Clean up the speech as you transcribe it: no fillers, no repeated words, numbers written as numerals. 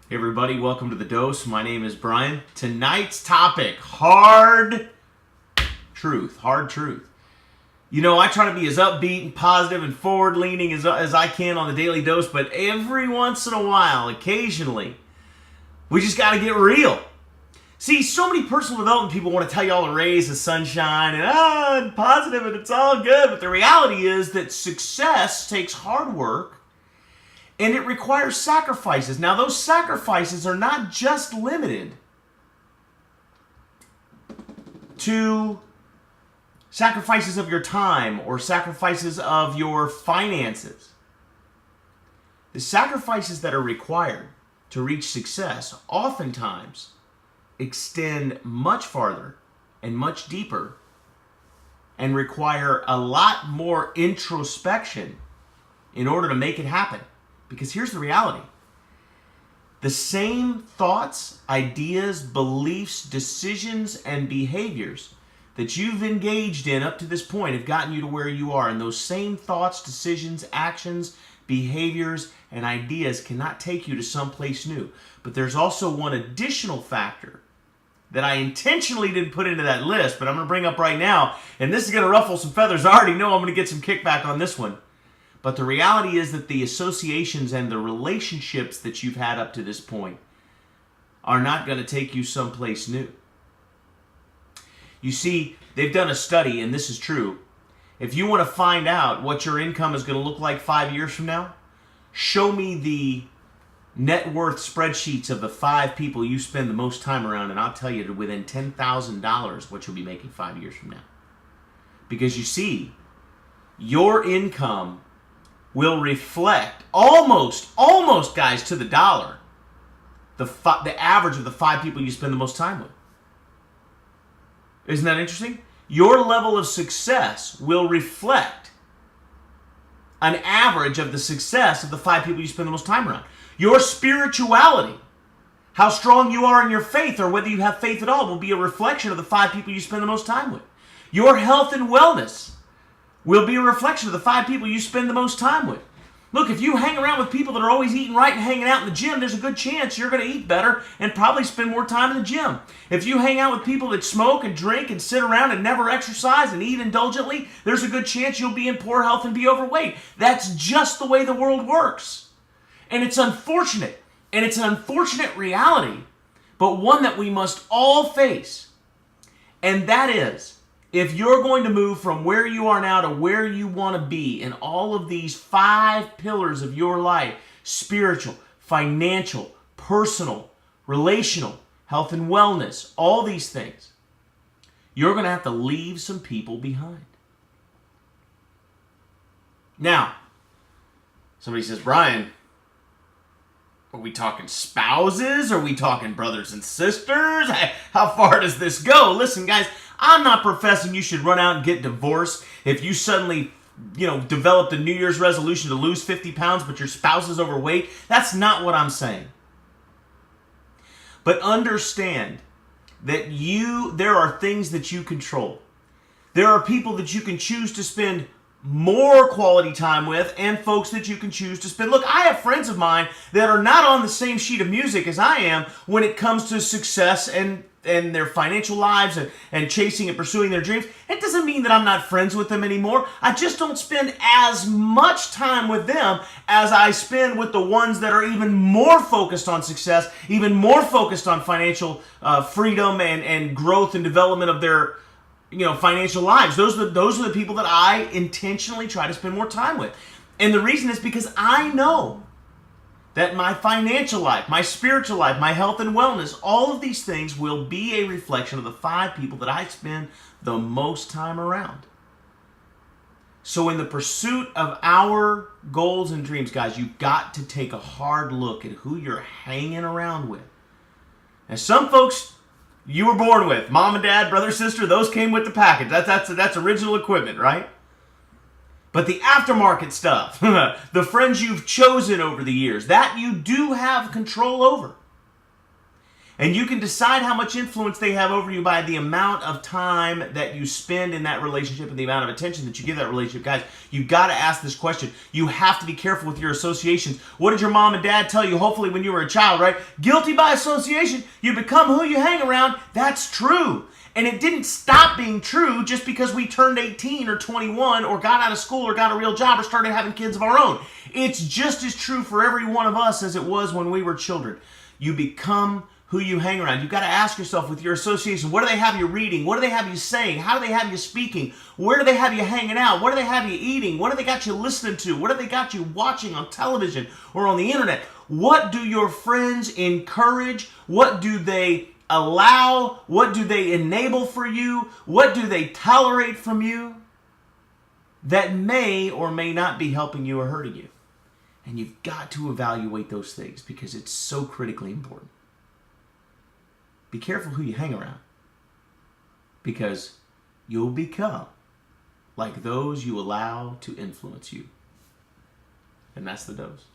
Hey everybody, welcome to The Dose. My name is Brian. Tonight's topic, hard truth. Hard truth. You know, I try to be as upbeat and positive and forward-leaning as I can on the Daily Dose, but every once in a while, occasionally, we just got to get real. See, so many personal development people want to tell you all the rays of sunshine and positive and it's all good, but the reality is that success takes hard work and it requires sacrifices. Now, those sacrifices are not just limited to sacrifices of your time or sacrifices of your finances. The sacrifices that are required to reach success oftentimes extend much farther and much deeper and require a lot more introspection in order to make it happen. Because here's the reality. The same thoughts, ideas, beliefs, decisions, and behaviors that you've engaged in up to this point have gotten you to where you are. And those same thoughts, decisions, actions, behaviors, and ideas cannot take you to someplace new. But there's also one additional factor that I intentionally didn't put into that list, but I'm going to bring up right now. And this is going to ruffle some feathers. I already know I'm going to get some kickback on this one. But the reality is that the associations and the relationships that you've had up to this point are not going to take you someplace new. You see, they've done a study, and this is true. If you want to find out what your income is going to look like 5 years from now, show me the net worth spreadsheets of the 5 people you spend the most time around, and I'll tell you to within $10,000 what you'll be making 5 years from now. Because you see, your income will reflect almost guys to the dollar the average of the 5 people you spend the most time with. Isn't that interesting? Your level of success will reflect an average of the success of the 5 people you spend the most time around. Your spirituality, how strong you are in your faith or whether you have faith at all, will be a reflection of the 5 people you spend the most time with. Your health and wellness will be a reflection of the 5 people you spend the most time with. Look, if you hang around with people that are always eating right and hanging out in the gym, there's a good chance you're going to eat better and probably spend more time in the gym. If you hang out with people that smoke and drink and sit around and never exercise and eat indulgently, there's a good chance you'll be in poor health and be overweight. That's just the way the world works. And it's unfortunate. And it's an unfortunate reality, but one that we must all face. And that is, if you're going to move from where you are now to where you want to be in all of these 5 pillars of your life, spiritual, financial, personal, relational, health and wellness, all these things, you're going to have to leave some people behind. Now, somebody says, Brian, are we talking spouses? Are we talking brothers and sisters? How far does this go? Listen, guys, I'm not professing you should run out and get divorced if you suddenly, developed a New Year's resolution to lose 50 pounds, but your spouse is overweight. That's not what I'm saying. But understand that there are things that you control. There are people that you can choose to spend more quality time with and folks that you can choose to spend. Look, I have friends of mine that are not on the same sheet of music as I am when it comes to success and their financial lives and chasing and pursuing their dreams. It doesn't mean that I'm not friends with them anymore. I just don't spend as much time with them as I spend with the ones that are even more focused on success, even more focused on financial freedom and growth and development of their financial lives. Those are the people that I intentionally try to spend more time with. And the reason is because I know that my financial life, my spiritual life, my health and wellness, all of these things will be a reflection of the 5 people that I spend the most time around. So in the pursuit of our goals and dreams, guys, you've got to take a hard look at who you're hanging around with. And some folks you were born with, mom and dad, brother, sister, those came with the package. That's original equipment, right? But the aftermarket stuff, the friends you've chosen over the years, that you do have control over. And you can decide how much influence they have over you by the amount of time that you spend in that relationship and the amount of attention that you give that relationship. Guys, you've got to ask this question. You have to be careful with your associations. What did your mom and dad tell you, hopefully, when you were a child, right? Guilty by association. You become who you hang around. That's true. And it didn't stop being true just because we turned 18 or 21 or got out of school or got a real job or started having kids of our own. It's just as true for every one of us as it was when we were children. You become who you hang around. You've got to ask yourself with your association, what do they have you reading? What do they have you saying? How do they have you speaking? Where do they have you hanging out? What do they have you eating? What do they got you listening to? What do they got you watching on television or on the internet? What do your friends encourage? What do they allow? What do they enable for you? What do they tolerate from you that may or may not be helping you or hurting you? And you've got to evaluate those things because it's so critically important. Be careful who you hang around because you'll become like those you allow to influence you. And that's the dose.